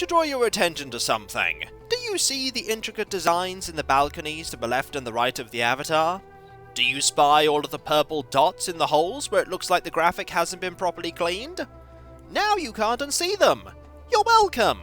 to draw your attention to something. Do you see the intricate designs in the balconies to the left and the right of the avatar? Do you spy all of the purple dots in the holes where it looks like the graphic hasn't been properly cleaned? Now you can't unsee them. You're welcome.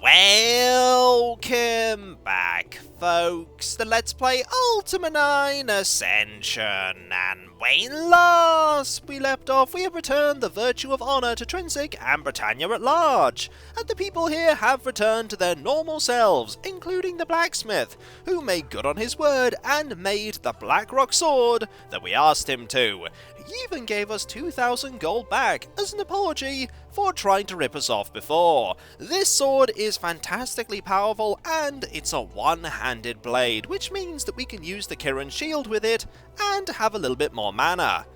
Welcome back, folks, to Let's Play Ultima 9 Ascension, and when last we left off, we have returned the virtue of honor to Trinsic and Britannia at large, and the people here have returned to their normal selves, including the blacksmith, who made good on his word and made the black rock sword that we asked him to. He even gave us 2,000 gold back as an apology for trying to rip us off before. This sword is fantastically powerful and it's a one-handed blade, which means that we can use the Kirin shield with it and have a little bit more mana.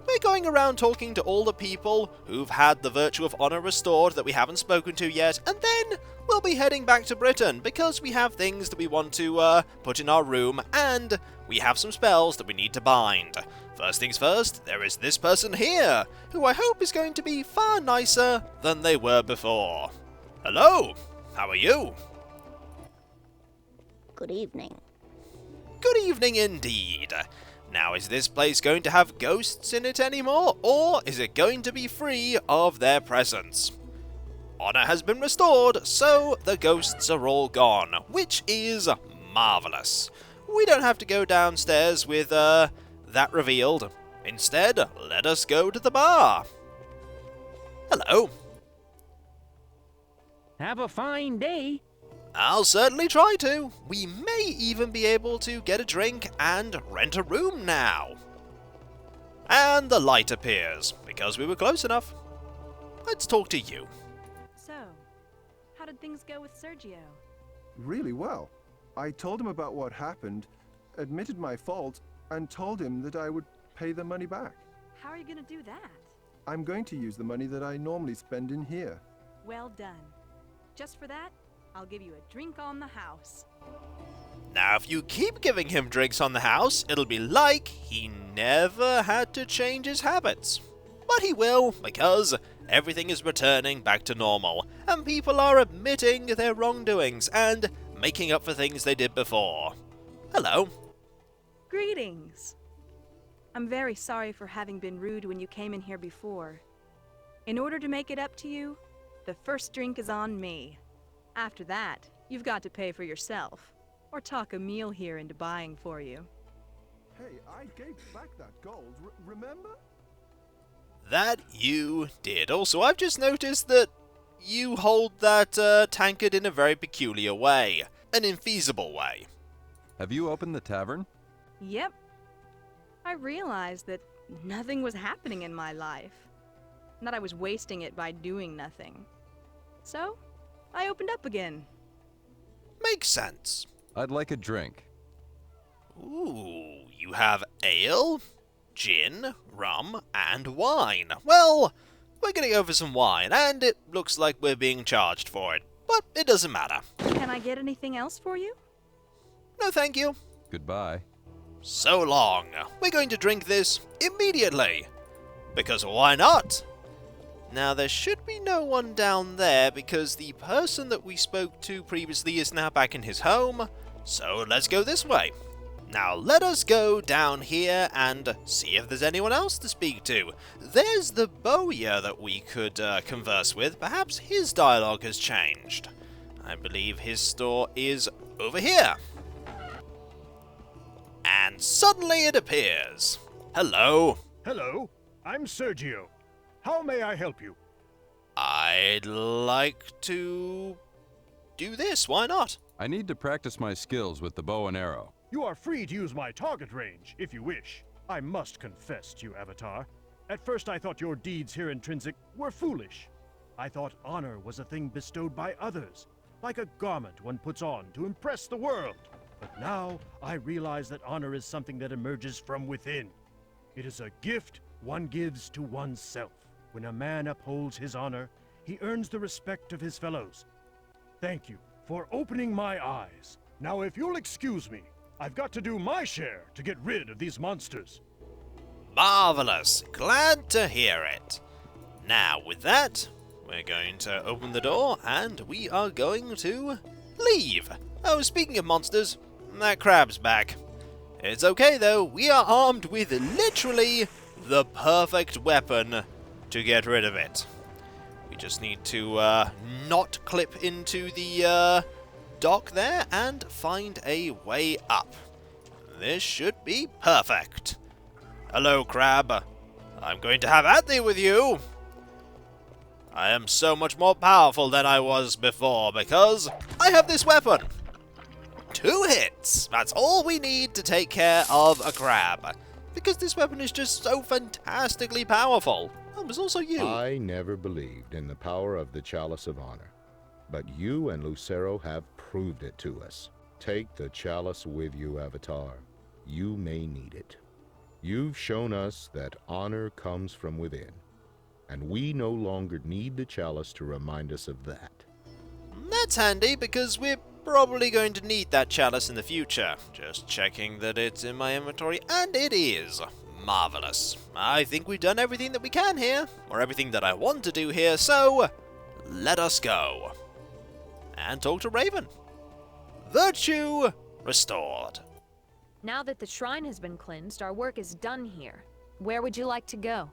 We're going around talking to all the people who've had the virtue of honor restored that we haven't spoken to yet, and then we'll be heading back to Britain because we have things that we want to put in our room and we have some spells that we need to bind. First things first, there is this person here, who I hope is going to be far nicer than they were before. Hello, how are you? Good evening. Good evening indeed. Now, is this place going to have ghosts in it anymore, or is it going to be free of their presence? Honor has been restored, so the ghosts are all gone, which is marvellous. We don't have to go downstairs with, that revealed. Instead, let us go to the bar. Hello. Have a fine day. I'll certainly try to. We may even be able to get a drink and rent a room now. And the light appears, because we were close enough. Let's talk to you. So, how did things go with Sergio? Really well. I told him about what happened, admitted my fault, and told him that I would pay the money back. How are you going to do that? I'm going to use the money that I normally spend in here. Well done. Just for that, I'll give you a drink on the house. Now, if you keep giving him drinks on the house, it'll be like he never had to change his habits. But he will, because everything is returning back to normal, and people are admitting their wrongdoings and making up for things they did before. Hello. Greetings. I'm very sorry for having been rude when you came in here before. In order to make it up to you, the first drink is on me. After that, you've got to pay for yourself, or talk a meal here into buying for you. Hey, I gave back that gold, remember? That you did. Also, I've just noticed that you hold that tankard in a very peculiar way. An infeasible way. Have you opened the tavern? Yep. I realized that nothing was happening in my life. And that I was wasting it by doing nothing. So, I opened up again. Makes sense. I'd like a drink. Ooh, you have ale, gin, rum, and wine. Well, we're gonna go for some wine, and it looks like we're being charged for it. But it doesn't matter. Can I get anything else for you? No, thank you. Goodbye. So long. We're going to drink this immediately. Because why not? Now, there should be no one down there because the person that we spoke to previously is now back in his home. So let's go this way. Now, let us go down here and see if there's anyone else to speak to. There's the bowyer that we could converse with. Perhaps his dialogue has changed. I believe his store is over here. And suddenly it appears. Hello. Hello, I'm Sergio. How may I help you? I'd like to do this. Why not? I need to practice my skills with the bow and arrow. You are free to use my target range, if you wish. I must confess to you, Avatar. At first I thought your deeds here in Trinsic were foolish. I thought honor was a thing bestowed by others, like a garment one puts on to impress the world. But now I realize that honor is something that emerges from within. It is a gift one gives to oneself. When a man upholds his honor, he earns the respect of his fellows. Thank you for opening my eyes. Now, if you'll excuse me, I've got to do my share to get rid of these monsters. Marvelous. Glad to hear it. Now, with that, we're going to open the door, and we are going to leave. Oh, speaking of monsters, that crab's back. It's okay though, we are armed with literally the perfect weapon to get rid of it. We just need to not clip into the dock there and find a way up. This should be perfect. Hello, crab. I'm going to have at thee with you. I am so much more powerful than I was before because I have this weapon. 2 hits. That's all we need to take care of a crab. Because this weapon is just so fantastically powerful. It was also you. I never believed in the power of the Chalice of Honor. But you and Lucero have proved it to us. Take the Chalice with you, Avatar. You may need it. You've shown us that honor comes from within. And we no longer need the Chalice to remind us of that. That's handy because we're probably going to need that chalice in the future. Just checking that it's in my inventory, and it is. Marvelous. I think we've done everything that we can here, or everything that I want to do here, so let us go. And talk to Raven. Virtue restored. Now that the shrine has been cleansed, our work is done here. Where would you like to go?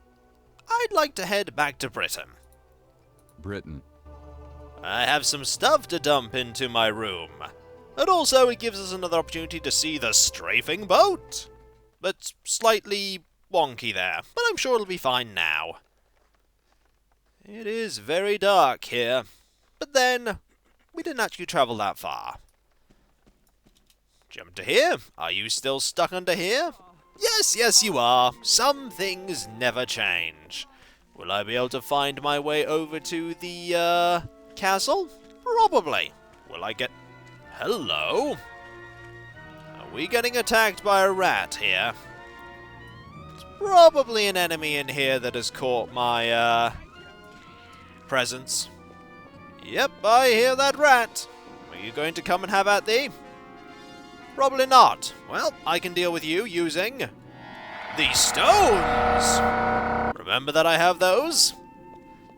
I'd like to head back to Britain. Britain. I have some stuff to dump into my room. And also it gives us another opportunity to see the strafing boat. That's slightly wonky there, but I'm sure it'll be fine now. It is very dark here, but then we didn't actually travel that far. Jump to here. Are you still stuck under here? Yes, you are. Some things never change. Will I be able to find my way over to the, castle? Probably. Will I get... Hello? Are we getting attacked by a rat here? It's probably an enemy in here that has caught my, presence. Yep, I hear that rat. Are you going to come and have at thee? Probably not. Well, I can deal with you using the stones. Remember that I have those?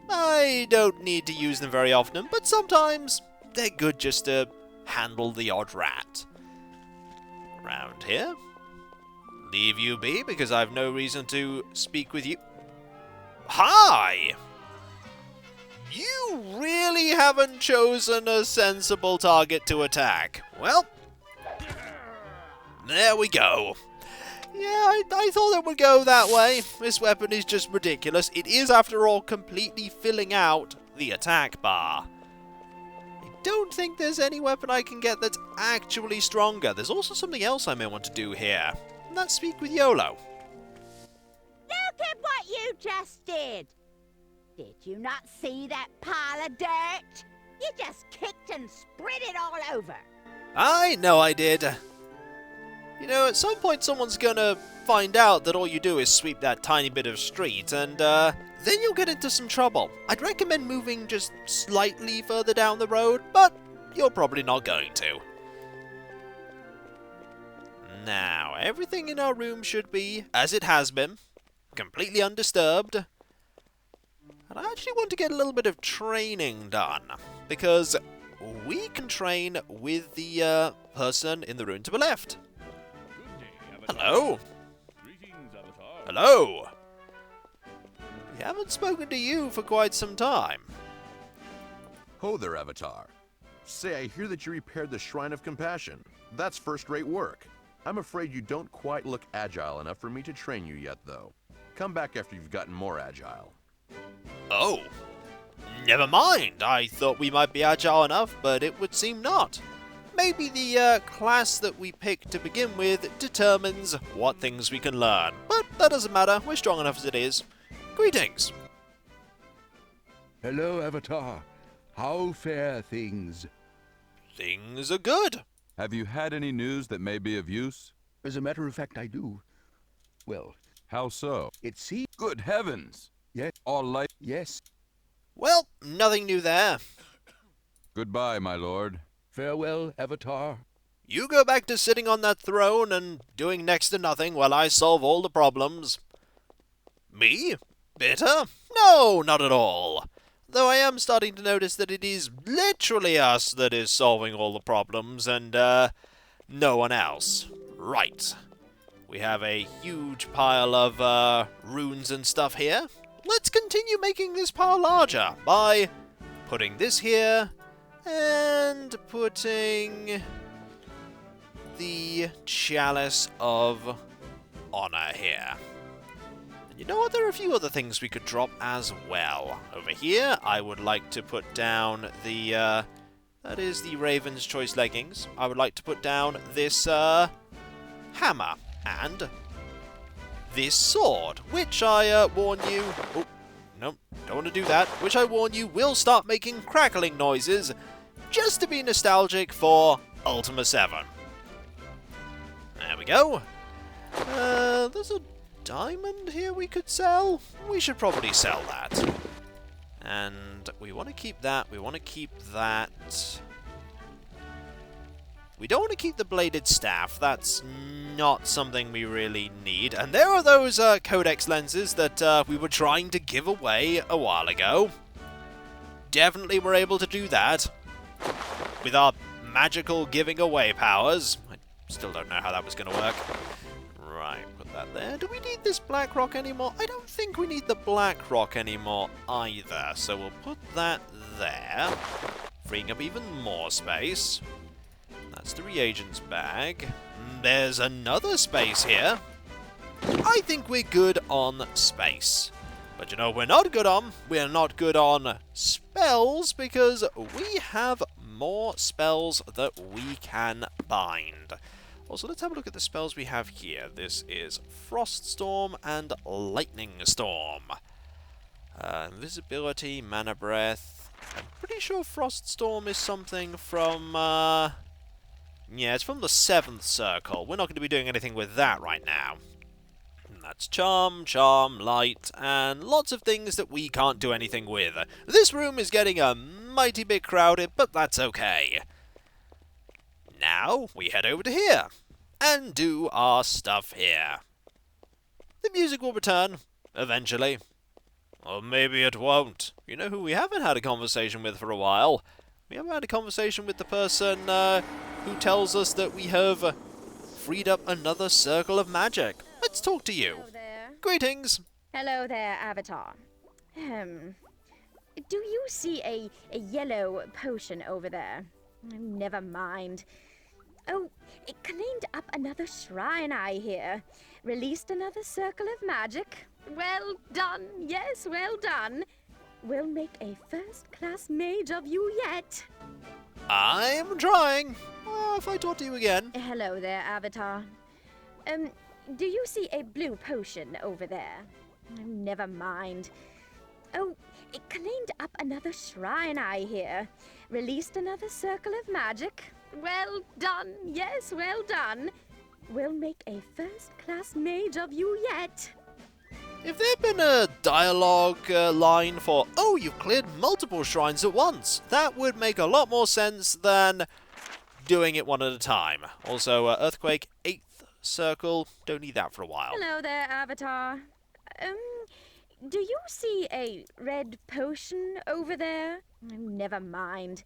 I don't need to use them very often, but sometimes they're good just to handle the odd rat. Around here. Leave you be because I've no reason to speak with you. Hi! You really haven't chosen a sensible target to attack. Well, there we go. Yeah, I thought it would go that way. This weapon is just ridiculous. It is, after all, completely filling out the attack bar. I don't think there's any weapon I can get that's actually stronger. There's also something else I may want to do here, and that's speak with YOLO. Look at what you just did! Did you not see that pile of dirt? You just kicked and spread it all over. I know I did. You know, at some point someone's gonna find out that all you do is sweep that tiny bit of street, and then you'll get into some trouble. I'd recommend moving just slightly further down the road, but you're probably not going to. Now, everything in our room should be as it has been, completely undisturbed. And I actually want to get a little bit of training done, because we can train with the person in the room to the left. Hello? Hello? We haven't spoken to you for quite some time. Ho there, Avatar. Say, I hear that you repaired the Shrine of Compassion. That's first-rate work. I'm afraid you don't quite look agile enough for me to train you yet, though. Come back after you've gotten more agile. Oh. Never mind. I thought we might be agile enough, but it would seem not. Maybe the class that we pick to begin with determines what things we can learn. But that doesn't matter. We're strong enough as it is. Greetings. Hello, Avatar. How fare things? Things are good. Have you had any news that may be of use? As a matter of fact, I do. Well, How so? it seems... Good heavens! Yes. All light. Yes. Well, nothing new there. Goodbye, my lord. Farewell, Avatar. You go back to sitting on that throne and doing next to nothing while I solve all the problems. Me? Bitter? No, not at all. Though I am starting to notice that it is literally us that is solving all the problems, and, no one else. Right. We have a huge pile of, runes and stuff here. Let's continue making this pile larger by putting this here, and putting the Chalice of Honor here. And you know what? There are a few other things we could drop as well. Over here, I would like to put down the, that is the Raven's Choice leggings. I would like to put down this, hammer, and this sword, which I, warn you... Oh, no, don't want to do that. Which I warn you will start making crackling noises, just to be nostalgic for Ultima 7. There we go. There's a diamond here we could sell. We should probably sell that. And we want to keep that. We want to keep that. We don't want to keep the bladed staff. That's not something we really need. And there are those codex lenses that we were trying to give away a while ago. Definitely were able to do that with our magical giving away powers. I still don't know how that was going to work. Right, put that there. Do we need this black rock anymore? I don't think we need the black rock anymore either. So we'll put that there, freeing up even more space. That's the reagents bag. There's another space here. I think we're good on space. But you know what we're not good on? We're not good on spells, because we have more spells that we can bind. Also, let's have a look at the spells we have here. This is Frost Storm and Lightning Storm. Invisibility, Mana Breath. I'm pretty sure Frost Storm is something from... yeah, it's from the 7th Circle. We're not going to be doing anything with that right now. And that's Charm, Light, and lots of things that we can't do anything with. This room is getting a mighty bit crowded, but that's okay. Now, we head over to here, and do our stuff here. The music will return, eventually. Or maybe it won't. You know who we haven't had a conversation with for a while? We haven't had a conversation with the person, who tells us that we have freed up another circle of magic. Let's talk to you. Hello there. Greetings. Hello there, Avatar. Do you see a yellow potion over there? Never mind. Oh, it cleaned up another shrine, I hear. Released another circle of magic. Well done, yes, well done. We'll make a first-class mage of you yet. I'm trying. If I talk to you again. Hello there, Avatar. Do you see a blue potion over there? Never mind. Oh, it cleaned up another shrine, I hear. Released another circle of magic. Well done, yes, well done. We'll make a first-class mage of you yet. If there'd been a dialogue line for, oh, you've cleared multiple shrines at once, that would make a lot more sense than doing it one at a time. Also, Earthquake, 8th Circle, don't need that for a while. Hello there, Avatar. Do you see a red potion over there? Never mind.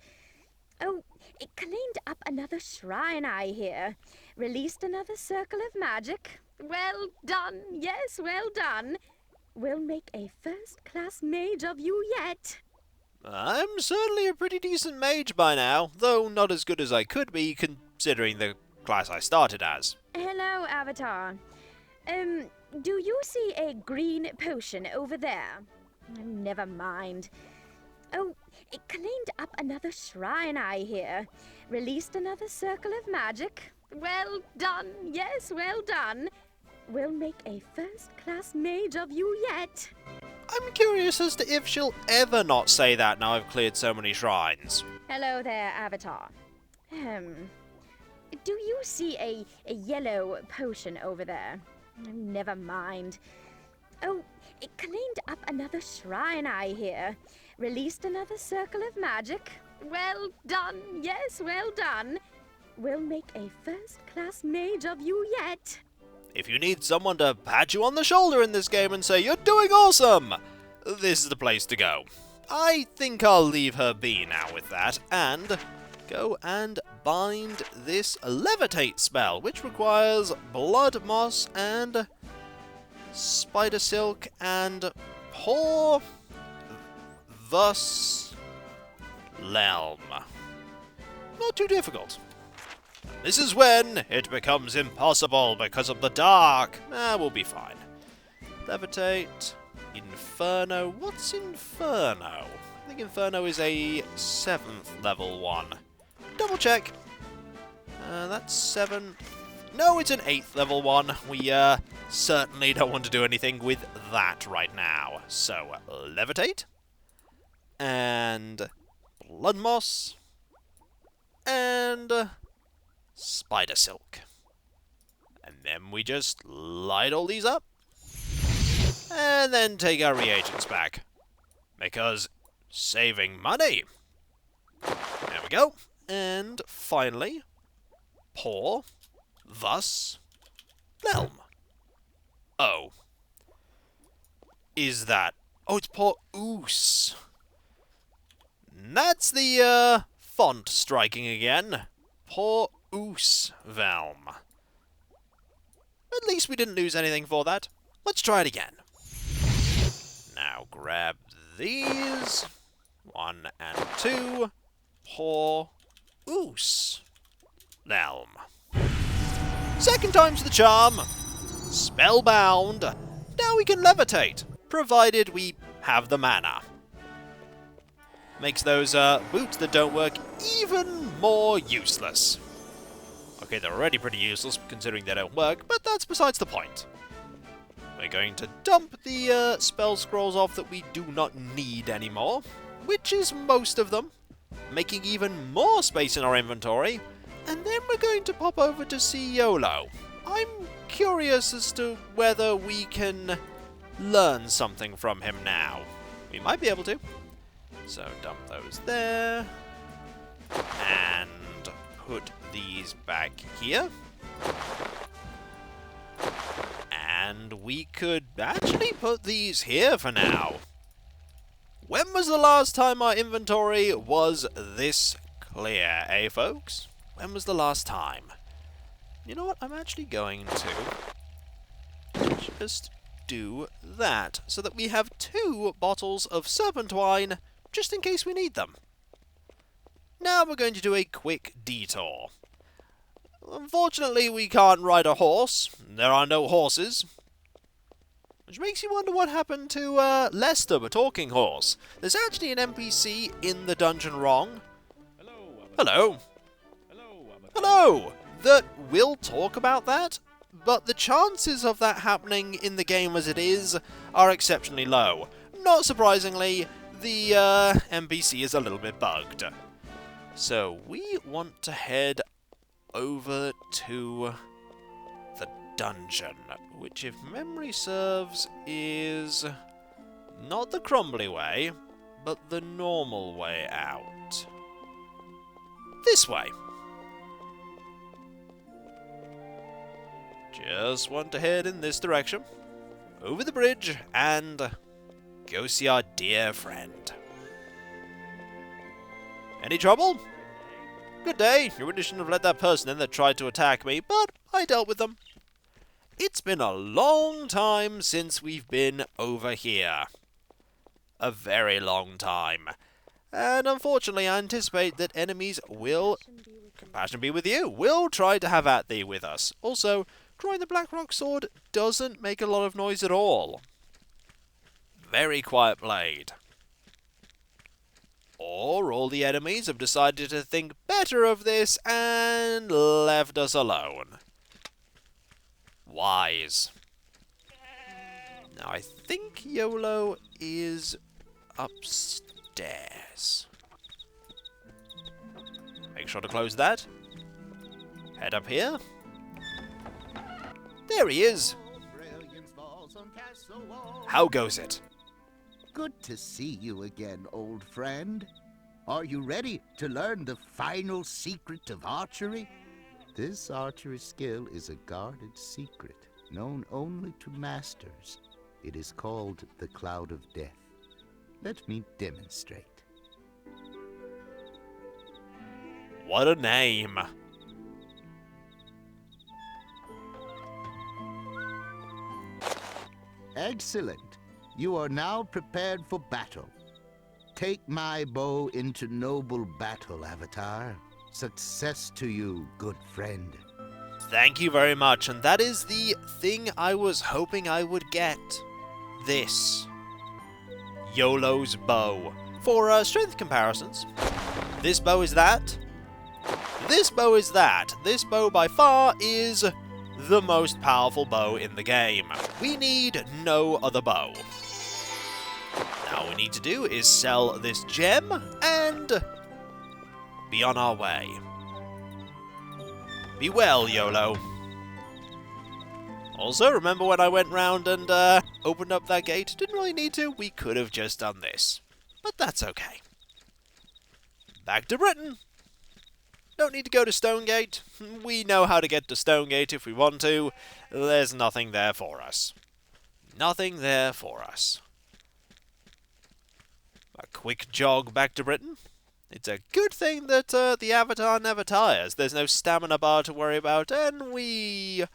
Oh, it cleaned up another shrine, I hear. Released another circle of magic. Well done, yes, well done. We'll make a first-class mage of you yet. I'm certainly a pretty decent mage by now, though not as good as I could be considering the class I started as. Hello, Avatar. Do you see a green potion over there? Never mind. Oh, it cleaned up another shrine, I hear. Released another circle of magic. Well done, yes, well done. We'll make a first-class mage of you yet. I'm curious as to if she'll ever not say that now I've cleared so many shrines. Hello there, Avatar. Do you see a yellow potion over there? Never mind. Oh, it cleaned up another shrine, I hear. Released another circle of magic. Well done, yes, well done. We'll make a first-class mage of you yet. If you need someone to pat you on the shoulder in this game and say, you're doing awesome, this is the place to go. I think I'll leave her be now with that, and go and bind this Levitate spell, which requires blood moss and spider silk and pour thus Lelm. Not too difficult. This is when it becomes impossible because of the dark. We'll be fine. Levitate Inferno. What's Inferno? I think Inferno is a 7th level one. Double check. That's 7. No, it's an 8th level one. We certainly don't want to do anything with that right now. So, Levitate. And blood moss. And spider silk. And then we just light all these up. And then take our reagents back. Because saving money. There we go. And finally, pour thus Lelm. Oh. Is that... Oh, it's pour oos. That's the font striking again. Pour oos Velm. At least we didn't lose anything for that. Let's try it again. Now grab these. 1 and 2. Pour oos Lelm. Second time's the charm. Spellbound. Now we can levitate, provided we have the mana. Makes those boots that don't work even more useless. Okay, they're already pretty useless considering they don't work, but that's besides the point. We're going to dump the spell scrolls off that we do not need anymore, which is most of them, making even more space in our inventory, and then we're going to pop over to see YOLO. I'm curious as to whether we can learn something from him now. We might be able to. So dump those there, and put these back here. And we could actually put these here for now. When was the last time our inventory was this clear, eh, folks? When was the last time? You know what? I'm actually going to just do that, so that we have 2 bottles of serpent wine, just in case we need them. Now we're going to do a quick detour. Unfortunately, we can't ride a horse. There are no horses. Which makes you wonder what happened to Lester, the talking horse. There's actually an NPC in the dungeon wrong. Hello. Hello. That will talk about that, but the chances of that happening in the game as it is are exceptionally low. Not surprisingly, the NPC is a little bit bugged. So we want to head over to the dungeon, which, if memory serves, is not the crumbly way, but the normal way out. This way. Just want to head in this direction, over the bridge, and go see our dear friend. Any trouble? Good day. You really shouldn't have let that person in that tried to attack me, but I dealt with them. It's been a long time since we've been over here. A very long time. And unfortunately, I anticipate that enemies will, compassion be with you, will try to have at thee with us. Also, drawing the Blackrock sword doesn't make a lot of noise at all. Very quiet blade. Or all the enemies have decided to think better of this and left us alone. Wise. Now I think YOLO is upstairs. Make sure to close that. Head up here. There he is. How goes it? Good to see you again, old friend. Are you ready to learn the final secret of archery? This archery skill is a guarded secret, known only to masters. It is called the Cloud of Death. Let me demonstrate. What a name. Excellent. You are now prepared for battle. Take my bow into noble battle, Avatar. Success to you, good friend. Thank you very much, and that is the thing I was hoping I would get. This. YOLO's bow. For strength comparisons, this bow is that. This bow is that. This bow by far is the most powerful bow in the game. We need no other bow. Now all we need to do is sell this gem and be on our way. Be well, YOLO. Also, remember when I went round and opened up that gate? Didn't really need to. We could have just done this. But that's okay. Back to Britain. Don't need to go to Stonegate. We know how to get to Stonegate if we want to. There's nothing there for us. Nothing there for us. A quick jog back to Britain. It's a good thing that the Avatar never tires. There's no stamina bar to worry about, and we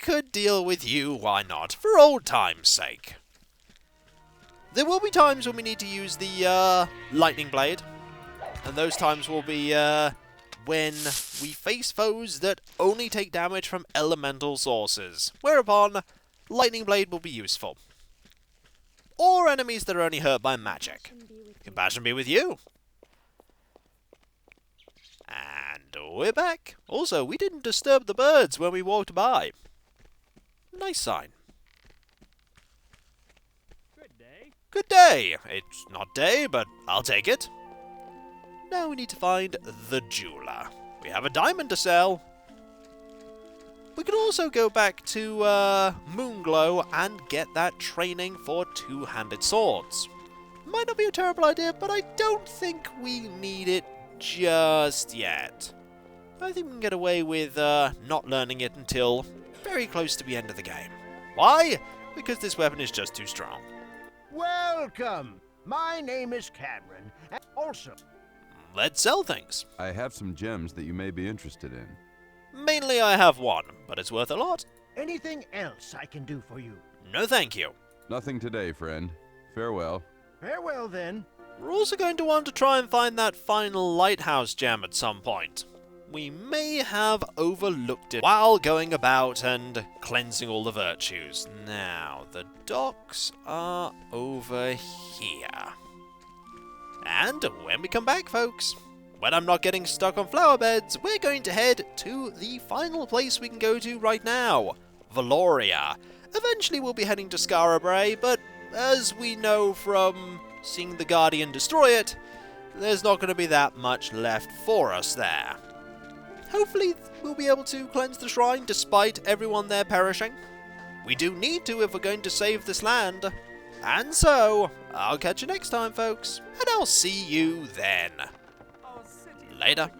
could deal with you, why not, for old time's sake. There will be times when we need to use the lightning blade, and those times will be when we face foes that only take damage from elemental sources, whereupon lightning blade will be useful. Or enemies that are only hurt by magic. Compassion be with you. And we're back. Also, we didn't disturb the birds when we walked by. Nice sign. Good day. Good day. It's not day, but I'll take it. Now we need to find the jeweler. We have a diamond to sell. We can also go back to Moonglow and get that training for two-handed swords. Might not be a terrible idea, but I don't think we need it just yet. I think we can get away with not learning it until very close to the end of the game. Why? Because this weapon is just too strong. Welcome! My name is Cameron, and also... Let's sell things. I have some gems that you may be interested in. Mainly I have one, but it's worth a lot. Anything else I can do for you? No thank you. Nothing today, friend. Farewell. Farewell, then. We're also going to want to try and find that final lighthouse gem at some point. We may have overlooked it while going about and cleansing all the virtues. Now, the docks are over here. And when we come back, folks, when I'm not getting stuck on flower beds, we're going to head to the final place we can go to right now, Valoria. Eventually we'll be heading to Scarabray, but as we know from seeing the Guardian destroy it, there's not going to be that much left for us there. Hopefully we'll be able to cleanse the shrine despite everyone there perishing. We do need to if we're going to save this land. And so, I'll catch you next time, folks, and I'll see you then. Later.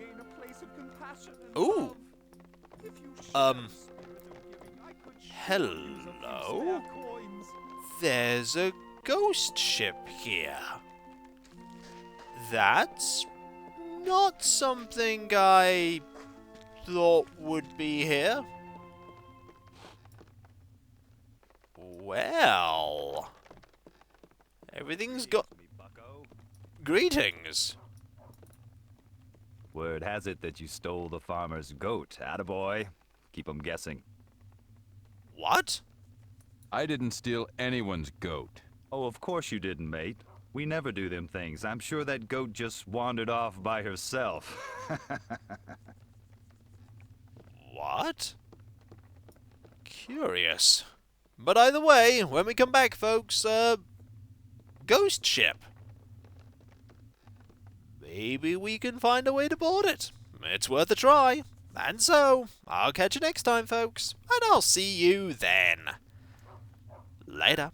Ooh. Hello? There's a ghost ship here. That's not something I thought would be here. Well... Everything's got... Greetings. Word has it that you stole the farmer's goat, attaboy. Keep 'em guessing. What? I didn't steal anyone's goat. Oh, of course you didn't, mate. We never do them things. I'm sure that goat just wandered off by herself. What? Curious. But either way, when we come back, folks, ghost ship. Maybe we can find a way to board it. It's worth a try. And so, I'll catch you next time, folks, and I'll see you then. Later.